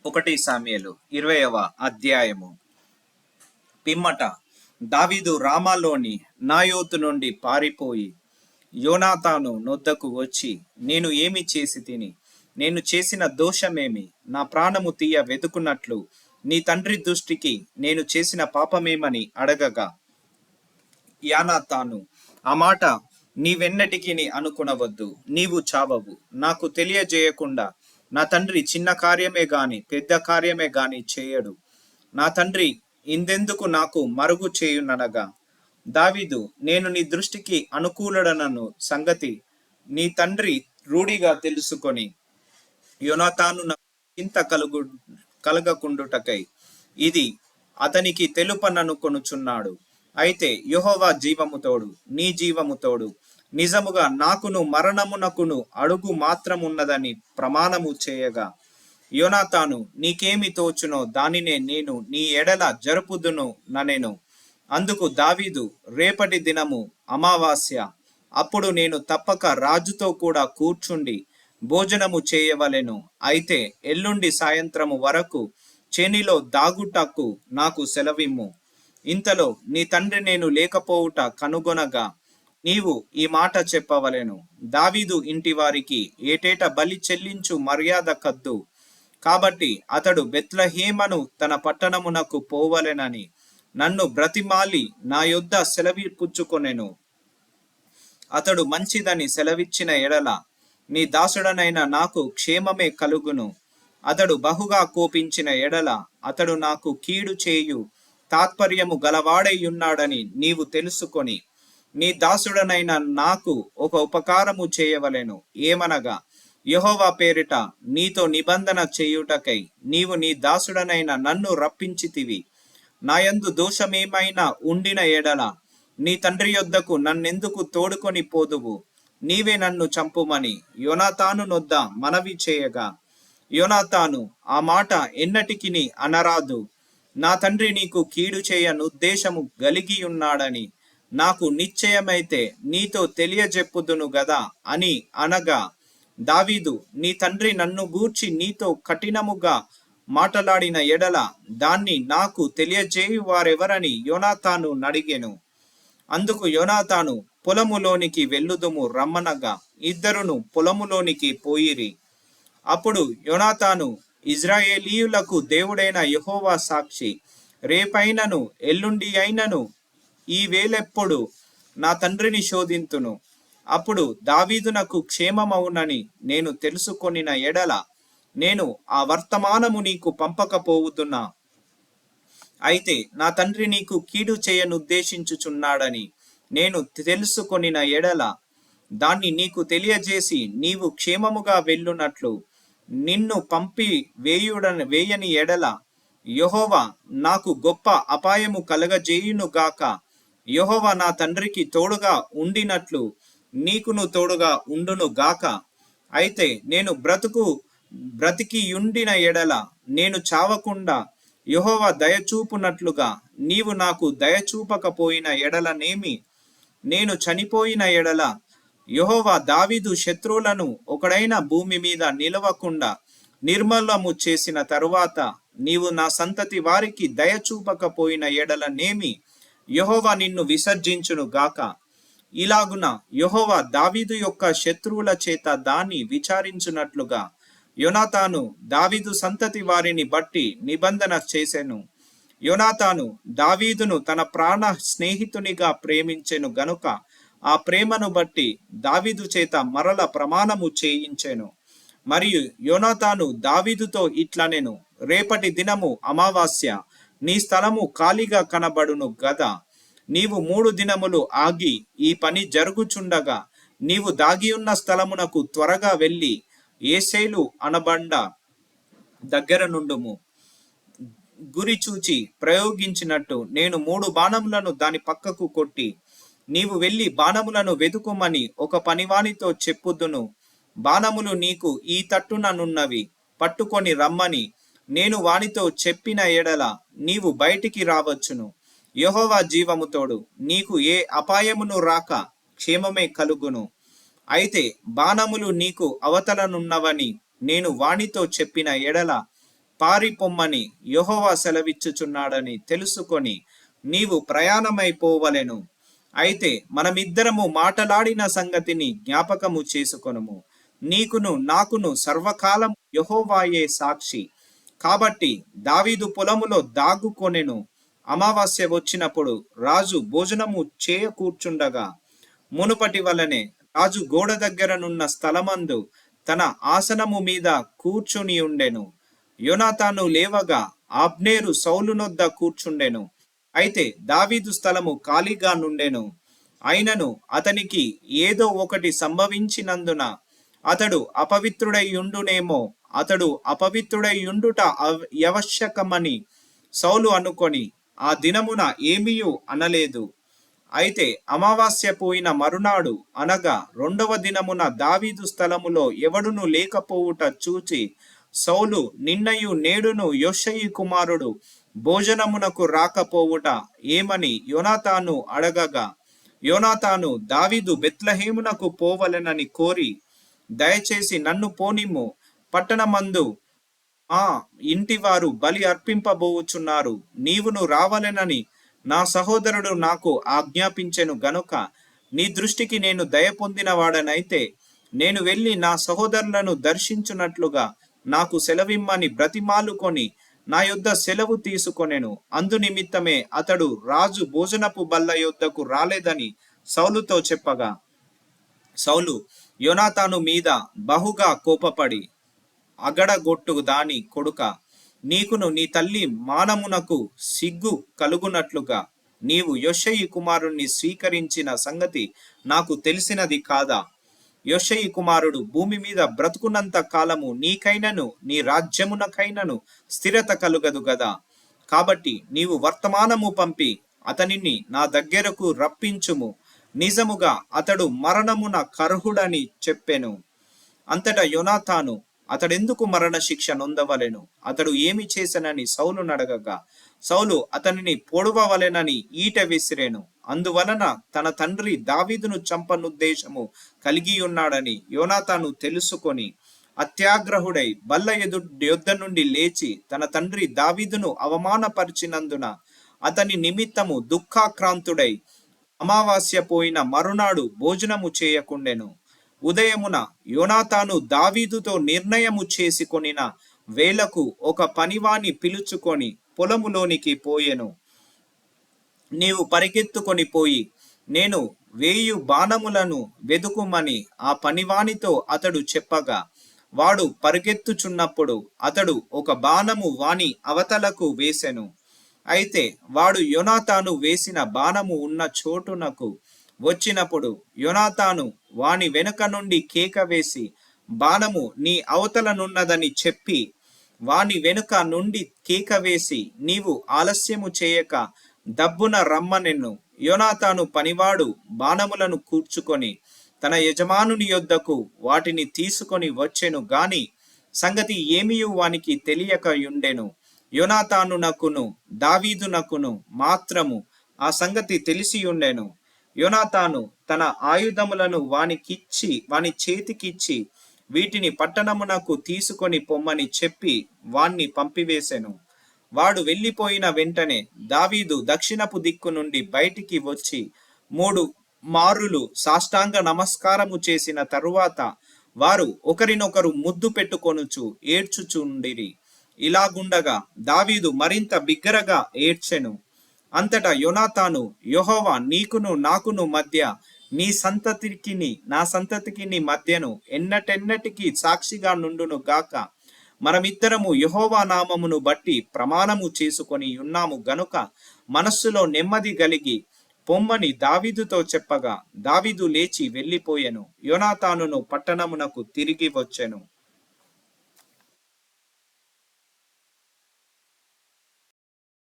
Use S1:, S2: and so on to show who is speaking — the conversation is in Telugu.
S1: ఒకటి సామ్యుయేలు 20వ అధ్యాయము. పిమ్మట దావీదు రామాలోని నాయోతు నుండి పారిపోయి యోనాతాను నొద్దకు వచ్చి, నేను ఏమి చేసి తిని, నేను చేసిన దోషమేమి, నా ప్రాణము తీయ వెతుకున్నట్లు నీ తండ్రి దృష్టికి నేను చేసిన పాపమేమని అడగగా, యానాతాను ఆ మాట నీవెన్నటికి అనుకునవద్దు, నీవు చావవు. నాకు తెలియజేయకుండా నా తండ్రి చిన్న కార్యమే గాని పెద్ద కార్యమే గాని చేయడు. నా తండ్రి ఇందెందుకు నాకు మరుగు చేయుననగా, దావీదు నేను నీ దృష్టికి అనుకూలుడనను సంగతి నీ తండ్రి రూఢిగా తెలుసుకొని యోనాతాను చింత కలగకుండుటకై ఇది అతనికి తెలుపననుకొనుచున్నాడు. అయితే యెహోవా జీవము తోడు, నీ జీవము తోడు, నిజముగా నాకును మరణమునకును అడుగు మాత్రమున్నదని ప్రమాణము చేయగా, యోనాతాను నీకేమి తోచునో దానినే నేను నీ ఎడల జరుపుదును ననెను. అందుకు దావీదు, రేపటి దినము అమావాస్య, అప్పుడు నేను తప్పక రాజుతో కూడా కూర్చుండి భోజనము చేయవలెను. అయితే ఎల్లుండి సాయంత్రము వరకు చేనిలో దాగుటకు నాకు సెలవిమ్ము. ఇంతలో నీ తండ్రి నేను లేకపోవుట కనుగొనగా నీవు ఈ మాట చెప్పవలెను, దావీదు ఇంటి వారికి ఏటేట బలి చెల్లించు మర్యాద కద్దు. కాబట్టి అతడు బెత్లెహేమను తన పట్టణమునకు పోవలెనని నన్ను బ్రతిమాలి నా యొద్ద సెలవిపుచ్చుకొనెను. అతడు మంచిదని సెలవిచ్చిన ఎడల నీ దాసుడనైన నాకు క్షేమమే కలుగును. అతడు బహుగా కోపించిన ఎడల అతడు నాకు కీడు చేయు తాత్పర్యము గలవాడైయున్నాడని నీవు తెలుసుకొని నీ దాసుడనైన నాకు ఒక ఉపకారము చేయవలెను. ఏమనగా, యెహోవా పేరిట నీతో నిబంధన చేయుటకై నీవు నీ దాసుడనైన నన్ను రప్పించితివి. నాయందు దోషమేమైనా ఉండిన ఎడల నీ తండ్రి యొద్దకు నన్నెందుకు తోడుకొని పోదువు? నీవే నన్ను చంపుమని యోనాతాను నొద్ద మనవి చేయగా, యోనాతాను ఆ మాట ఎన్నటికిని అనరాదు. నా తండ్రి నీకు కీడు చేయనుద్దేశము గలిగియున్నాడని నాకు నిశ్చయమైతే నీతో తెలియజెప్పుదును గదా అని అనగా, దావీదు, నీ తండ్రి నన్ను గూర్చి నీతో కఠినముగా మాటలాడిన ఎడల దాన్ని నాకు తెలియజేయు వారెవరని యోనాతాను నడిగెను. అందుకు యోనాతాను, పొలములోనికి వెళ్ళుదుము రమ్మనగా ఇద్దరును పొలములోనికి పోయిరి. అప్పుడు యోనాతాను, ఇజ్రాయేలీయులకు దేవుడైన యెహోవా సాక్షి, రేపైనను ఎల్లుండి అయినను ఈ వేళెప్పుడు నా తండ్రిని శోధింతును. అప్పుడు దావీదునకు క్షేమమవునని నేను తెలుసుకొనిన ఎడల నేను ఆ వర్తమానము నీకు పంపకపోవుతున్నా. అయితే నా తండ్రి నీకు కీడు చేయనుద్దేశించుచున్నాడని నేను తెలుసుకొనిన ఎడల దాన్ని నీకు తెలియజేసి నీవు క్షేమముగా వెళ్ళునట్లు నిన్ను పంపి వేయని ఎడల యెహోవా నాకు గొప్ప అపాయము కలగజేయునుగాక. యెహోవా నా తండ్రికి తోడుగా ఉండినట్లు నీకును తోడుగా ఉండును గాక. అయితే నేను బ్రతికియుండిన ఎడల నేను చావకుండా యెహోవా దయచూపునట్లుగా నీవు నాకు దయచూపకపోయిన ఎడలనేమి? నేను చనిపోయిన ఎడల యెహోవా దావీదు శత్రువులను ఒకడైన భూమి మీద నిలవకుండా నిర్మూలము చేసిన తరువాత నీవు నా సంతతి వారికి దయచూపకపోయిన ఎడలనేమి? యెహోవా నిన్ను విసర్జించును గాక. ఇలాగున యెహోవా దావీదు యొక్క శత్రువుల చేత దాన్ని విచారించునట్లుగా యోనాతాను దావీదు సంతతి వారిని బట్టి నిబంధన చేసెను. యోనాతాను దావీదును తన ప్రాణ స్నేహితునిగా ప్రేమించెను గనుక ఆ ప్రేమను బట్టి దావీదు చేత మరల ప్రమాణము చేయించెను. మరియు యోనాతాను దావీదుతో ఇట్లనెను, రేపటి దినము అమావాస్య, నీ స్థలము ఖాళీగా కనబడును గదా. నీవు 3 దినములు ఆగి ఈ పని జరుగుచుండగా నీవు దాగియున్న స్థలమునకు త్వరగా వెళ్ళి ఏసేలు అనబండ దగ్గర నుండుము. గురి చూచి ప్రయోగించినట్టు నేను 3 బాణములను దాని పక్కకు కొట్టి నీవు వెళ్ళి బాణములను వెతుకుమని ఒక పనివానితో చెప్పుదును. బాణములు నీకు ఈ తట్టుననున్నవి, పట్టుకొని రమ్మని నేను వానితో చెప్పిన ఎడల నీవు బయటికి రావచ్చును. యెహోవా జీవము తోడు, నీకు ఏ అపాయమును రాక క్షేమమే కలుగును. అయితే బాణములు నీకు అవతలనున్నవని నేను వానితో చెప్పిన ఎడల పారిపొమ్మని యెహోవా సెలవిచ్చుచున్నాడని తెలుసుకొని నీవు ప్రయాణమైపోవలెను. అయితే మనమిద్దరము మాటలాడిన సంగతిని జ్ఞాపకము చేసుకొనుము. నీకును నాకును సర్వకాలం యెహోవాయే సాక్షి. కాబట్టి దావీదు పొలములో దాగుకొనెను. అమావాస్య వచ్చినప్పుడు రాజు భోజనము చేయ కూర్చుండగా మునుపటి వలనే రాజు గోడ దగ్గరనున్న స్థలమందు తన ఆసనము మీద కూర్చుని ఉండెను. యోనాతాను లేవగా అబ్నేరు సౌలునొద్ద కూర్చుండెను. అయితే దావీదు స్థలము ఖాళీగా నుండెను. అయినను అతనికి ఏదో ఒకటి సంభవించినందున అతడు అపవిత్రుడైయుండునేమో, అతడు అపవిత్రుడైయుండుట యవశ్యకమని సౌలు అనుకొని ఆ దినమున ఏమీయూ అనలేదు. అయితే అమావాస్య పోయిన మరునాడు అనగా 2వ దినమున దావీదు స్థలములో ఎవడును లేకపోవుట చూచి సౌలు నిన్నయు నేడును యోషయి కుమారుడు భోజనమునకు రాకపోవుట ఏమని యోనాతాను అడగగా, యోనాతాను దావీదు బెత్లెహేమునకు పోవలెనని కోరి, దయచేసి నన్ను పోనిమ్ము, పట్టణమందు ఆ ఇంటివారు బలి అర్పింపబోవుచున్నారు, నీవును రావలెనని నా సహోదరుడు నాకు ఆజ్ఞాపించెను గనుక నీ దృష్టికి నేను దయ పొందిన వాడనైతే నేను వెళ్ళి నా సహోదరులను దర్శించున్నట్లుగా నాకు సెలవిమ్మని బ్రతిమాలుకొని నా యొద్ద సెలవు తీసుకొనెను. అందు నిమిత్తమే అతడు రాజు భోజనపు బల్ల యొద్దకు రాలేదని సౌలుతో చెప్పగా, సౌలు యోనాతాను మీద బహుగా కోపపడి, అగడగొట్టు దాని కొడుక, నీకును నీ తల్లి మానమునకు సిగ్గు కలుగునట్లుగా నీవు యోషయి కుమారుణ్ణి స్వీకరించిన సంగతి నాకు తెలిసినది కాదా? యోషయి కుమారుడు భూమి మీద బ్రతుకున్నంత కాలము నీకైనను నీ రాజ్యమునకైనను స్థిరత కలుగదు గదా. కాబట్టి నీవు వర్తమానము పంపి అతనిని నా దగ్గరకు రప్పించుము. నిజముగా అతడు మరణమున కర్హుడని చెప్పెను. అంతటా యోనాతాను, అతడెందుకు మరణ శిక్ష నొందవలెను? అతడు ఏమి చేసెనని సౌలు నడగగా, సౌలు అతనిని పొడవవలెనని ఈట విసిరెను. అందువలన తన తండ్రి దావీదును చంపనుద్దేశము కలిగి ఉన్నాడని యోనాతాను తెలుసుకొని అత్యాగ్రహుడై బల్ల యొద్ద నుండి లేచి తన తండ్రి దావీదును అవమానపరిచినందున అతని నిమిత్తము దుఃఖాక్రాంతుడై అమావాస్య పోయిన మరునాడు భోజనము చేయకుండెను. ఉదయమున యోనాతాను దావీదుతో నిర్ణయము చేసుకొనిన వేళకు ఒక పనివాని పిలుచుకొని పొలములోనికి పోయెను. నీవు పరిగెత్తుకొని పోయి నేను 1000 బాణములను వెదుకుమని ఆ పనివానితో అతడు చెప్పగా, వాడు పరిగెత్తుచున్నప్పుడు అతడు ఒక బాణము వాని అవతలకు వేసెను. అయితే వాడు యోనాతాను వేసిన బాణము ఉన్న చోటునకు వచ్చినప్పుడు యోనాతాను వాని వెనుక నుండి కేక వేసి, బాణము నీ అవతలనున్నదని చెప్పి వాని వెనుక నుండి కేక వేసి, నీవు ఆలస్యము చేయక దబ్బున రమ్మనెను. యోనాతాను పనివాడు బాణములను కూర్చుకొని తన యజమానుని యొద్దకు వాటిని తీసుకొని వచ్చెను గాని సంగతి ఏమీయు వానికి తెలియక యుండెను. యోనాతానునకును దావీదునకును మాత్రము ఆ సంగతి తెలిసి ఉండెను. యోనాతాను తన ఆయుధములను వాని చేతికిచ్చి వీటిని పట్టణమునకు తీసుకొని పొమ్మని చెప్పి వాణ్ణి పంపివేసెను. వాడు వెళ్ళిపోయిన వెంటనే దావీదు దక్షిణపు దిక్కు నుండి బయటికి వచ్చి 3 మారులు సాష్టాంగ నమస్కారము చేసిన తరువాత వారు ఒకరినొకరు ముద్దు పెట్టుకొనుచు ఏడ్చుచుండిరి. ఇలాగుండగా దావీదు మరింత బిగ్గరగా ఏడ్చెను. అంతటా యోనాతాను, యెహోవా నీకును నాకును మధ్య నీ సంతతికిని నా సంతతికిని మధ్యను ఎన్నటెన్నటికి సాక్షిగా నుండును గాక. మనమిద్దరము యెహోవా నామమును బట్టి ప్రమాణము చేసుకొని ఉన్నాము గనుక మనస్సులో నెమ్మది కలిగి పొమ్మని దావీదుతో చెప్పగా, దావీదు లేచి వెళ్ళిపోయెను. యోనాతానును పట్టణమునకు తిరిగి వచ్చెను.